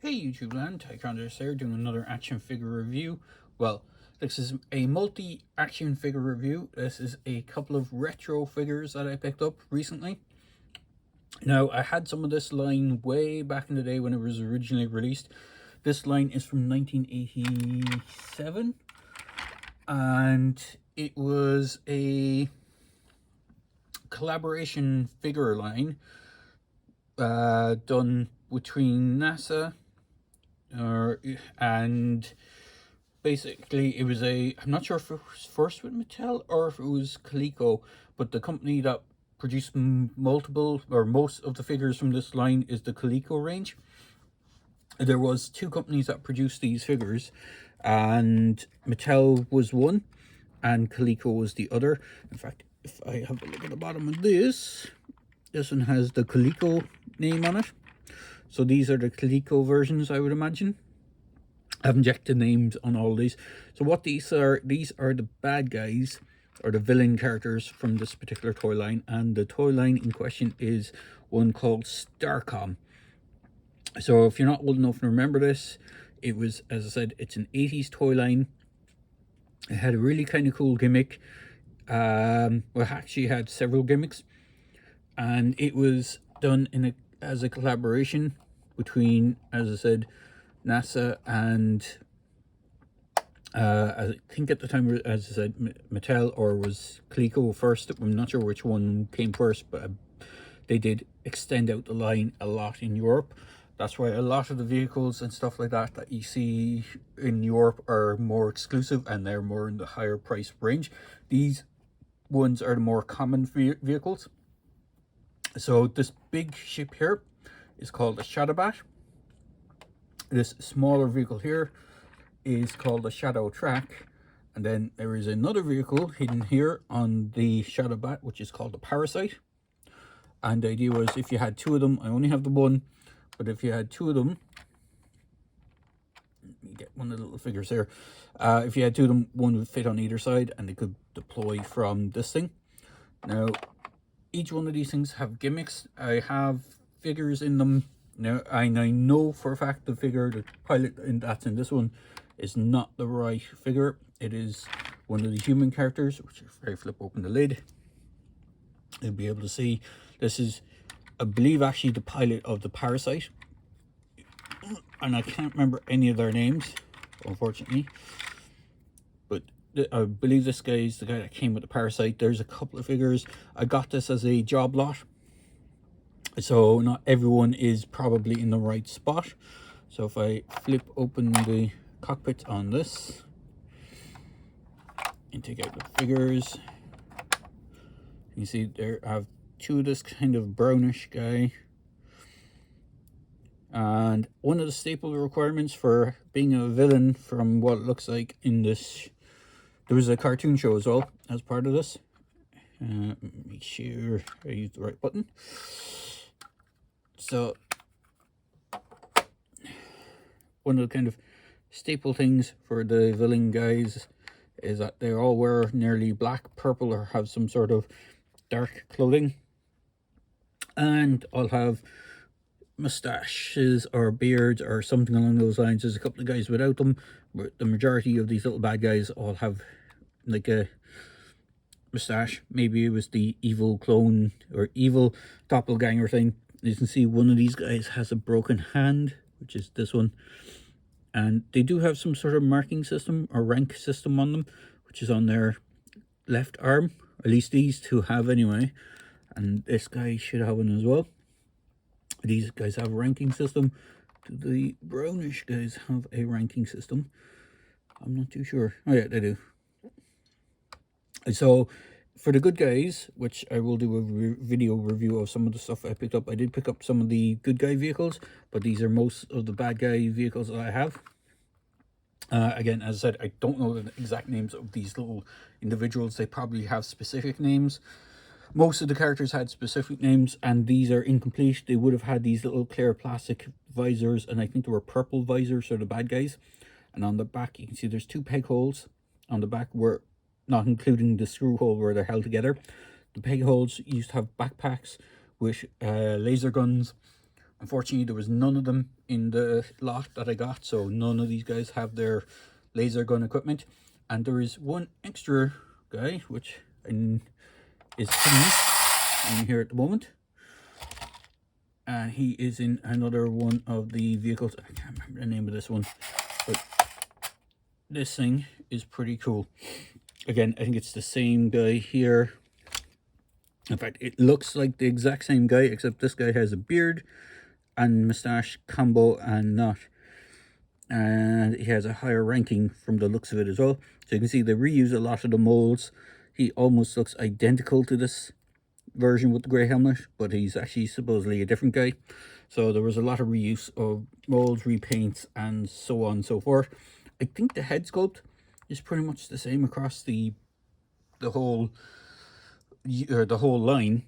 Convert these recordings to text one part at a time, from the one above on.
Hey YouTube land, Tychonders here doing another action figure review. Well, this is a multi-action figure review. This is a couple of retro figures that I picked up recently. Now, I had some of this line way back in the day when it was originally released. This line is from 1987, and it was a collaboration figure line done between NASA and basically it was I'm not sure if it was first with Mattel or if it was Coleco, but the company that produced multiple or most of the figures from this line is the Colleco range. There was two companies that produced these figures, and Mattel was one and Coleco was the other. In fact, if I have a look at the bottom of this one has the Coleco name on it. So these are the Colleco versions, I would imagine. I haven't checked the names on all these. So what these are the bad guys or the villain characters from this particular toy line, and the toy line in question is one called Starcom. So if you're not old enough to remember this, it was, as I said, it's an 80s toy line. It had a really kind of cool gimmick. Well, actually had several gimmicks, and it was done as a collaboration between, as I said, NASA and I think at the time, as I said, Mattel, or was Coleco first. I'm not sure which one came first, but they did extend out the line a lot in Europe. That's why a lot of the vehicles and stuff like that that you see in Europe are more exclusive, and they're more in the higher price range. These ones are the more common vehicles. So this big ship here is called a Shadowbat. This smaller vehicle here is called a Shadow Track, and then there is another vehicle hidden here on the Shadowbat which is called a Parasite. And the idea was, if you had two of them, I only have the one, but if you had two of them, let me get one of the little figures here. If you had two of them, one would fit on either side and they could deploy from this thing. Now, each one of these things have gimmicks. I have figures in them now, and I know for a fact the figure, the pilot that's in this one, is not the right figure. It is one of the human characters, which if I flip open the lid, you'll be able to see this is, I believe, actually the pilot of the Parasite, and I can't remember any of their names, unfortunately, but I believe this guy is the guy that came with the Parasite. There's a couple of figures. I got this as a job lot, so not everyone is probably in the right spot. So if I flip open the cockpit on this and take out the figures, you see there I have two of this kind of brownish guy, and one of the staple requirements for being a villain, from what it looks like in this, there was a cartoon show as well as part of this. Make sure I use the right button. So one of the kind of staple things for the villain guys is that they all wear nearly black, purple, or have some sort of dark clothing, and all have mustaches or beards or something along those lines. There's a couple of guys without them, but the majority of these little bad guys all have like a mustache. Maybe it was the evil clone or evil doppelganger thing. You can see one of these guys has a broken hand, which is this one, and they do have some sort of marking system or rank system on them, which is on their left arm. At least these two have anyway, and this guy should have one as well. These guys have a ranking system. Do the brownish guys have a ranking system? I'm not too sure. Oh yeah, they do. So for the good guys, which I will do a video review of some of the stuff I picked up. I did pick up some of the good guy vehicles, but these are most of the bad guy vehicles that I have. Again, as I said, I don't know the exact names of these little individuals. They probably have specific names. Most of the characters had specific names, and these are incomplete. They would have had these little clear plastic visors, and I think they were purple visors for the bad guys. And on the back, you can see there's two peg holes on the back, where, not including the screw hole where they're held together. The peg holes used to have backpacks with laser guns Unfortunately, there was none of them in the lot that I got, so none of these guys have their laser gun equipment. And there is one extra guy, which is hidden in here at the moment. And he is in another one of the vehicles. I can't remember the name of this one, but this thing is pretty cool. Again, I think it's the same guy here. In fact, it looks like the exact same guy, except this guy has a beard and mustache combo and not. And he has a higher ranking from the looks of it as well. So you can see they reuse a lot of the molds. He almost looks identical to this version with the grey helmet, but he's actually supposedly a different guy. So there was a lot of reuse of molds, repaints, and so on and so forth. I think the head sculpt is pretty much the same across the whole line.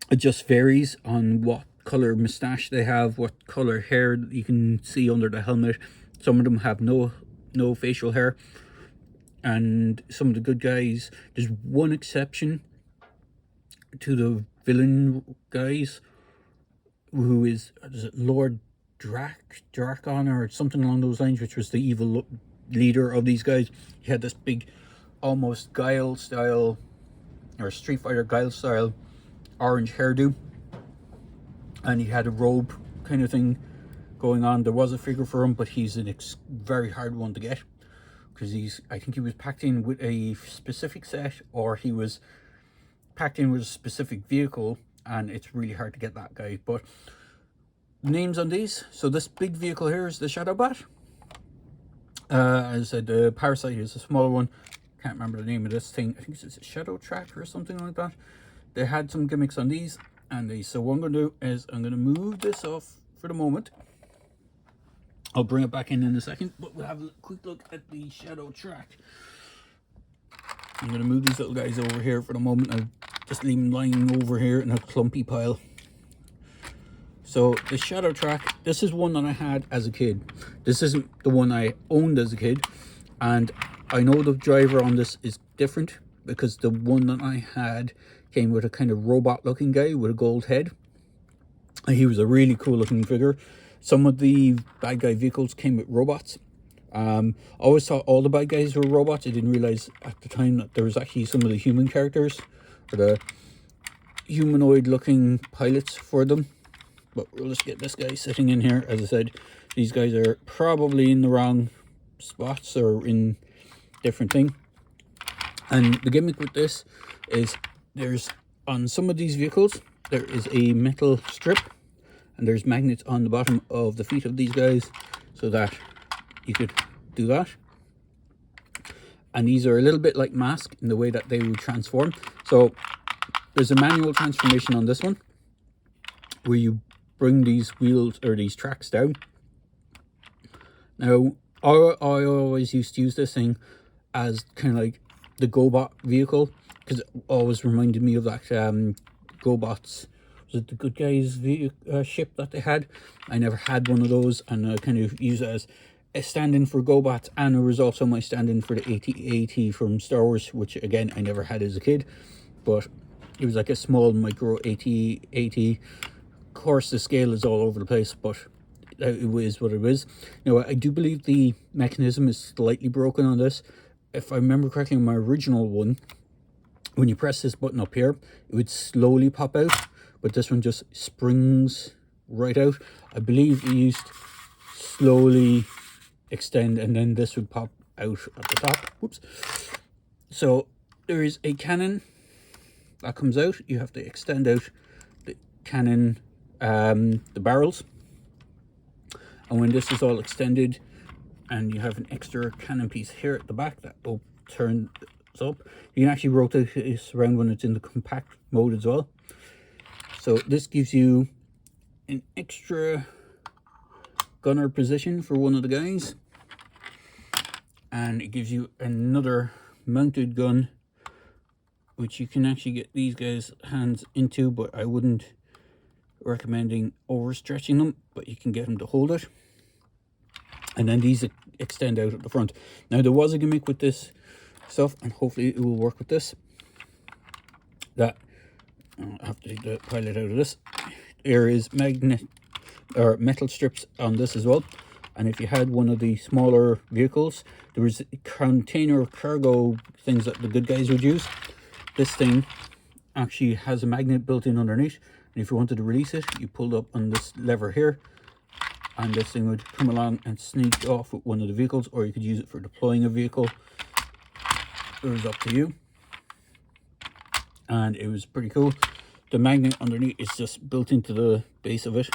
It just varies on what color mustache they have, what color hair you can see under the helmet. Some of them have no facial hair, and some of the good guys, there's one exception to the villain guys, who is it Lord Drakon or something along those lines, which was the evil leader of these guys. He had this big, almost Guile style, or Street Fighter Guile style orange hairdo, and he had a robe kind of thing going on. There was a figure for him, but he's a very hard one to get, because I think he was packed in with a specific set, or he was packed in with a specific vehicle, and it's really hard to get that guy. But names on these, so this big vehicle here is the Shadowbat. As I said, the Parasite is a smaller one. Can't remember the name of this thing. I think it's a Shadow Track or something like that. They had some gimmicks on these and these. So what I'm going to do is I'm going to move this off for the moment. I'll bring it back in a second, but we'll have a quick look at the Shadow Track. I'm going to move these little guys over here for the moment. I'll just leave them lying over here in a clumpy pile. So the Shadow Track, this is one that I had as a kid. This isn't the one I owned as a kid. And I know the driver on this is different, because the one that I had came with a kind of robot looking guy with a gold head. And he was a really cool looking figure. Some of the bad guy vehicles came with robots. I always thought all the bad guys were robots. I didn't realize at the time that there was actually some of the human characters, or the humanoid looking pilots for them. But we'll just get this guy sitting in here. As I said, these guys are probably in the wrong spots or in different thing. And the gimmick with this is there's, on some of these vehicles, there is a metal strip, and there's magnets on the bottom of the feet of these guys, so that you could do that. And these are a little bit like Mask in the way that they would transform. So there's a manual transformation on this one, where you bring these wheels or these tracks down. Now, I always used to use this thing as kind of like the GoBot vehicle, because it always reminded me of that GoBots, was it the Good Guys ship that they had? I never had one of those, and I kind of use it as a stand-in for GoBots, and it was also my stand-in for the AT-AT from Star Wars, which again I never had as a kid, but it was like a small micro AT-AT. Of course, the scale is all over the place, but it is what it is. Now, I do believe the mechanism is slightly broken on this. If I remember correctly, on my original one, when you press this button up here, it would slowly pop out, but this one just springs right out. I believe it used slowly extend, and then this would pop out at the top. Whoops. So there is a cannon that comes out. You have to extend out the cannon, the barrels, and when this is all extended, and you have an extra cannon piece here at the back that will turn up, you can actually rotate this around when it's in the compact mode as well. So this gives you an extra gunner position for one of the guys, and it gives you another mounted gun, which you can actually get these guys' hands into, but I wouldn't recommending overstretching them, but you can get them to hold it. And then these extend out at the front. Now, there was a gimmick with this stuff, and hopefully it will work with this, that I have to take the pilot out of this. There is or metal strips on this as well. And if you had one of the smaller vehicles, there was container cargo things that the good guys would use. This thing actually has a magnet built in underneath, and if you wanted to release it, you pulled up on this lever here, and this thing would come along and sneak off with one of the vehicles, or you could use it for deploying a vehicle. It was up to you, and it was pretty cool. The magnet underneath is just built into the base of it,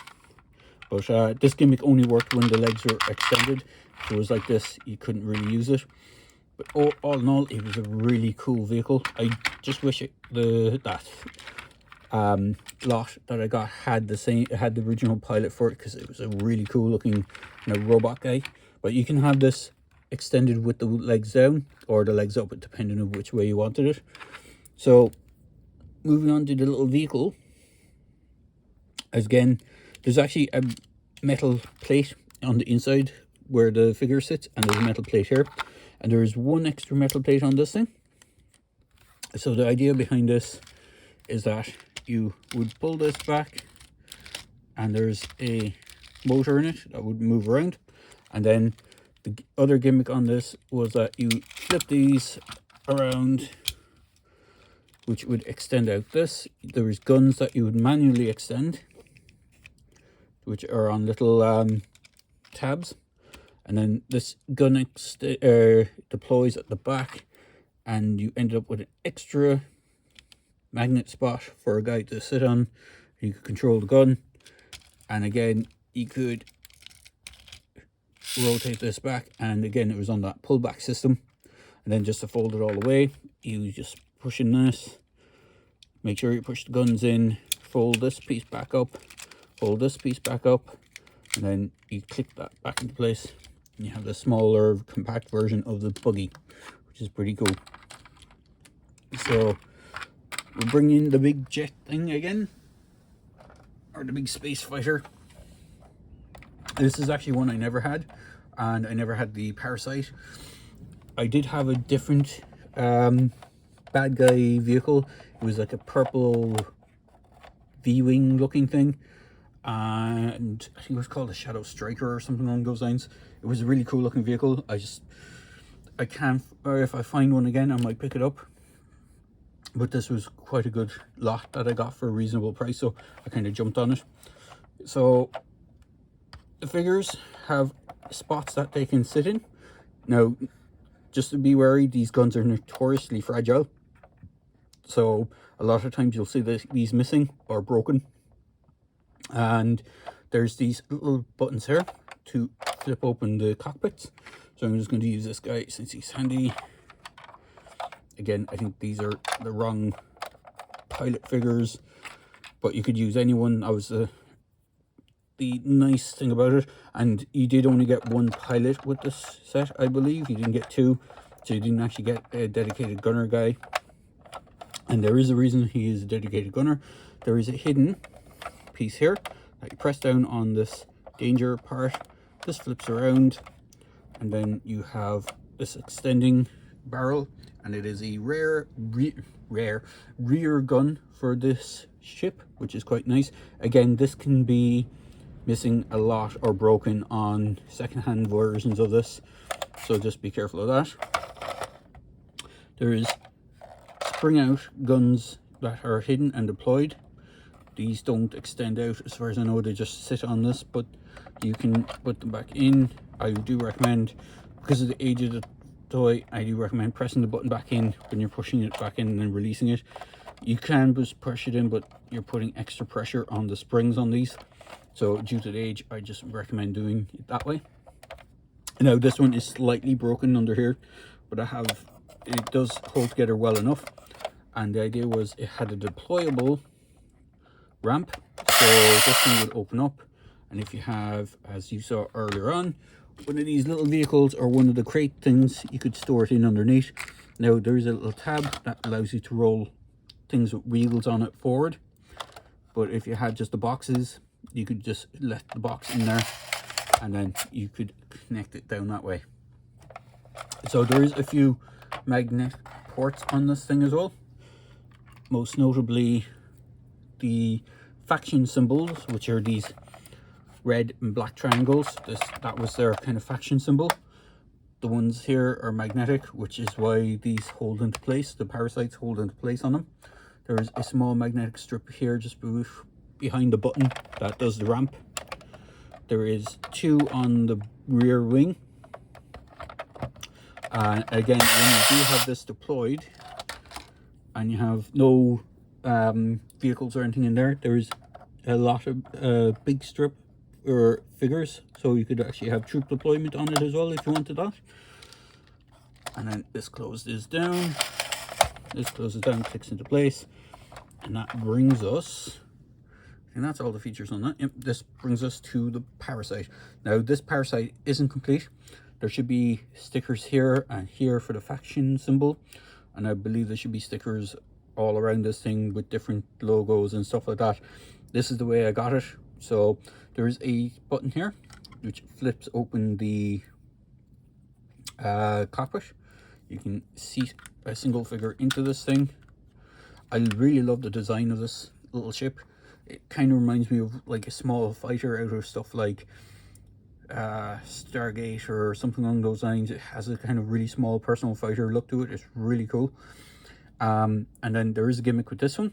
but this gimmick only worked when the legs were extended. If it was like this, you couldn't really use it. But all in all, it was a really cool vehicle. I just wish that lot that I got had the original pilot for it, because it was a really cool looking, you know, robot guy. But you can have this extended with the legs down or the legs up, depending on which way you wanted it. So moving on to the little vehicle, again, there's actually a metal plate on the inside where the figure sits, and there's a metal plate here, and there's one extra metal plate on this thing. So the idea behind this is that you would pull this back, and there's a motor in it that would move around. And then the other gimmick on this was that you flip these around, which would extend out this. There was guns that you would manually extend, which are on little tabs, and then this gun deploys at the back, and you end up with an extra magnet spot for a guy to sit on. You could control the gun, and again you could rotate this back, and again it was on that pullback system. And then just to fold it all away, you just push in this, make sure you push the guns in, fold this piece back up, fold this piece back up, and then you click that back into place, and you have the smaller compact version of the buggy, which is pretty cool. So we'll bring in the big jet thing again, or the big space fighter. This is actually one I never had, and I never had the Parasite. I did have a different bad guy vehicle. It was like a purple V-wing looking thing, and I think it was called a Shadow Striker or something along those lines. It was a really cool looking vehicle. I can't, or if I find one again, I might pick it up. But this was quite a good lot that I got for a reasonable price, so I kind of jumped on it. So the figures have spots that they can sit in. Now, just to be wary, these guns are notoriously fragile, so a lot of times you'll see these missing or broken. And there's these little buttons here to flip open the cockpits. So I'm just going to use this guy since he's handy. Again, I think these are the wrong pilot figures, but you could use anyone. I was the nice thing about it, and you did only get one pilot with this set, I believe. You didn't get two, so you didn't actually get a dedicated gunner guy. And there is a reason he is a dedicated gunner. There is a hidden piece here that you press down on this danger part. This flips around, and then you have this extending barrel, and it is a rare rear gun for this ship, which is quite nice. Again, this can be missing a lot or broken on secondhand versions of this, so just be careful of that. There is spring out guns that are hidden and deployed. These don't extend out as far as I know, they just sit on this, but you can put them back in. I do recommend, because of the age of the toy, I do recommend pressing the button back in when you're pushing it back in and then releasing it. You can just push it in, but you're putting extra pressure on the springs on these, so due to the age, I just recommend doing it that way. Now this one is slightly broken under here, but it does hold together well enough. And the idea was it had a deployable ramp, so this thing would open up, and if you have, as you saw earlier on, one of these little vehicles or one of the crate things, you could store it in underneath. Now there is a little tab that allows you to roll things with wheels on it forward, but if you had just the boxes, you could just let the box in there, and then you could connect it down that way. So there is a few magnet ports on this thing as well, most notably the faction symbols, which are these red and black triangles. That was their kind of faction symbol. The ones here are magnetic, which is why these hold into place. The parasites hold into place on them. There is a small magnetic strip here just behind the button that does the ramp. There is 2 on the rear wing. And again, when you do have this deployed and you have no vehicles or anything in there, there is a lot of big strip or figures, so you could actually have troop deployment on it as well if you wanted that. And then this closes down, clicks into place, and that brings us, and that's all the features on that. Yep, this brings us to the Parasite. Now this Parasite isn't complete. There should be stickers here and here for the faction symbol, and I believe there should be stickers all around this thing with different logos and stuff like that. This is the way I got it. So there is a button here which flips open the cockpit. You can seat a single figure into this thing. I really love the design of this little ship. It kind of reminds me of like a small fighter out of stuff like Stargate or something along those lines. It has a kind of really small personal fighter look to it. It's really cool. And then there is a gimmick with this one.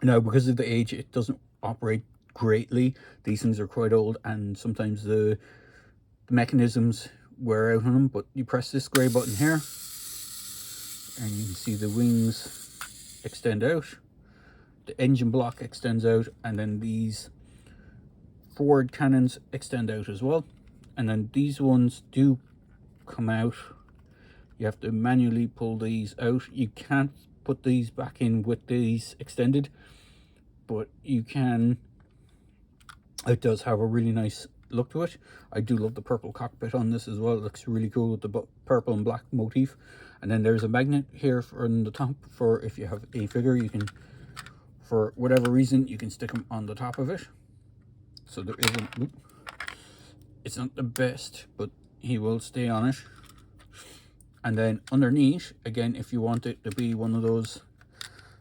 Now, because of the age, it doesn't operate greatly. These things are quite old, and sometimes the mechanisms wear out on them. But you press this grey button here, and you can see the wings extend out. The engine block extends out, and then these forward cannons extend out as well. And then these ones do come out. You have to manually pull these out. You can't put these back in with these extended, but you can. It does have a really nice look to it. I do love the purple cockpit on this as well. It looks really cool with the purple and black motif. And then there's a magnet here on the top for if you have a figure, you can, for whatever reason, you can stick them on the top of it. So there isn't, it's not the best, but he will stay on it. And then underneath, again, if you want it to be one of those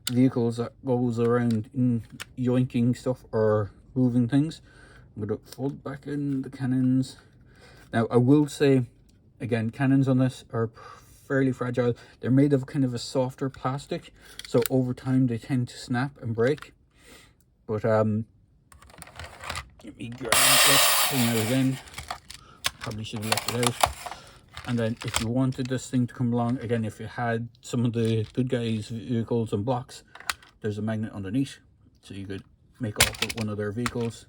vehicles that goes around in yoinking stuff or moving things, I'm going to fold back in the cannons. Now, I will say, again, cannons on this are fairly fragile. They're made of kind of a softer plastic, so over time they tend to snap and break. But let me grab this thing out again. Probably should have left it out. And then if you wanted this thing to come along, again, if you had some of the good guys' vehicles and blocks, there's a magnet underneath. So you could make off with one of their vehicles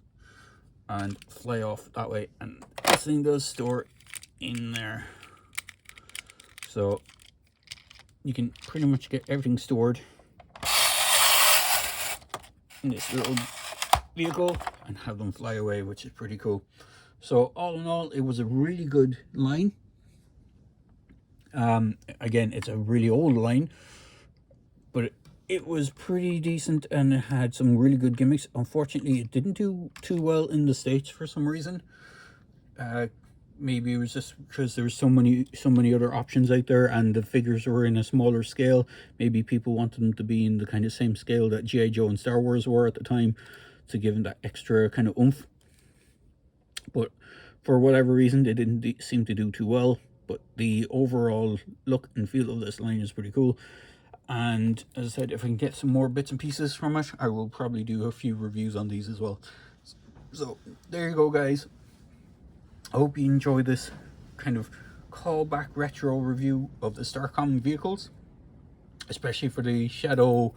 and fly off that way. And this thing does store in there. So you can pretty much get everything stored in this little vehicle and have them fly away, which is pretty cool. So all in all, it was a really good line. Again, it's a really old line, but it was pretty decent and it had some really good gimmicks. Unfortunately, it didn't do too well in the States for some reason. Maybe it was just because there were so many other options out there, and the figures were in a smaller scale. Maybe people wanted them to be in the kind of same scale that G.I. Joe and Star Wars were at the time, to give them that extra kind of oomph. But for whatever reason, they didn't seem to do too well. But the overall look and feel of this line is pretty cool. And as I said, if I can get some more bits and pieces from it, I will probably do a few reviews on these as well. So there you go, guys. I hope you enjoy this kind of callback retro review of the Starcom vehicles, especially for the Shadow.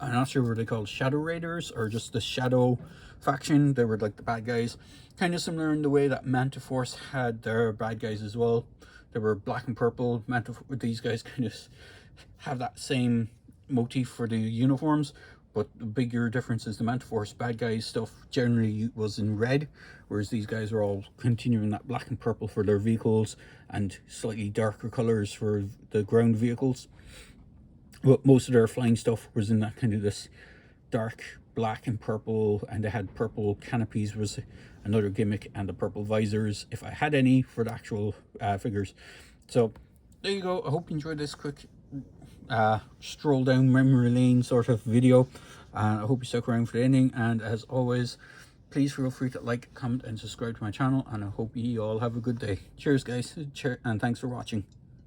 I'm not sure what they called, Shadow Raiders or just the Shadow faction. They were like the bad guys, kind of similar in the way that Manta Force had their bad guys as well. They were black and purple. These guys kind of have that same motif for the uniforms, but the bigger difference is the Manta Force bad guys stuff generally was in red, whereas these guys are all continuing that black and purple for their vehicles and slightly darker colors for the ground vehicles. But most of their flying stuff was in that kind of this dark black and purple, and they had purple canopies was another gimmick, and the purple visors, if I had any, for the actual figures. So there you go. I hope you enjoyed this quick stroll down memory lane sort of video, and I hope you stuck around for the ending. And as always, please feel free to like, comment and subscribe to my channel, and I hope you all have a good day. Cheers guys, and thanks for watching.